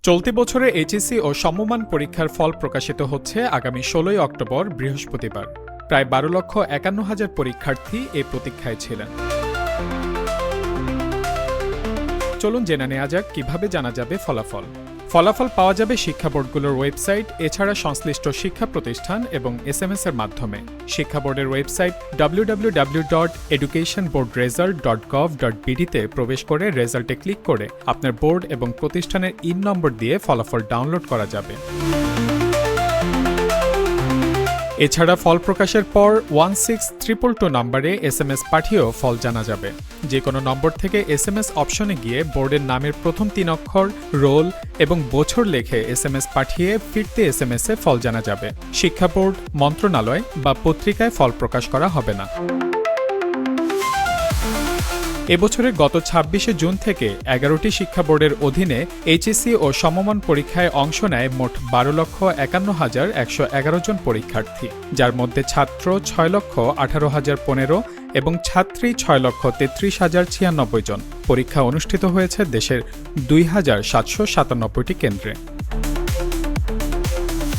চলতি বছরে এইচএসসি ও সমমান পরীক্ষার ফল প্রকাশিত হচ্ছে আগামী ১৬ অক্টোবর বৃহস্পতিবার। প্রায় ১২,৫১,০০০ পরীক্ষার্থী এ প্রতীক্ষায় ছিলেন। চলুন জেনে নেওয়া যাক কিভাবে জানা যাবে ফলাফল। ফলাফল পাওয়া যাবে শিক্ষা বোর্ডগুলোর ওয়েবসাইট, এছাড়া সংশ্লিষ্ট শিক্ষা প্রতিষ্ঠান এবং এসএমএস এর মাধ্যমে। শিক্ষা বোর্ডের ওয়েবসাইট www.educationboardresult.gov.bd তে প্রবেশ করে রেজাল্টে ক্লিক করে আপনার বোর্ড এবং প্রতিষ্ঠানের ইন নম্বর দিয়ে ফলাফল ডাউনলোড করা যাবে। এছাড়া ফল প্রকাশের পর 16222 নম্বরে এসএমএস পাঠিয়েও ফল জানা যাবে। যে কোনো নম্বর থেকে এসএমএস অপশনে গিয়ে বোর্ডের নামের প্রথম ৩ অক্ষর, রোল এবং বছর লিখে এসএমএস পাঠিয়ে ফিরতি এসএমএসে ফল জানা যাবে। শিক্ষা বোর্ড, মন্ত্রণালয় বা পত্রিকায় ফল প্রকাশ করা হবে না। এবছরের গত ২৬শে জুন থেকে ১১টি শিক্ষা বোর্ডের অধীনে এইচএসসি ও সমমান পরীক্ষায় অংশ নেয় মোট ১২,৫১,১১১ জন পরীক্ষার্থী, যার মধ্যে ছাত্র ৬,১৮,০১৫ এবং ছাত্রী ৬,৩৩,০৯৬ জন। পরীক্ষা অনুষ্ঠিত হয়েছে দেশের ২,৭৯৭টি কেন্দ্রে।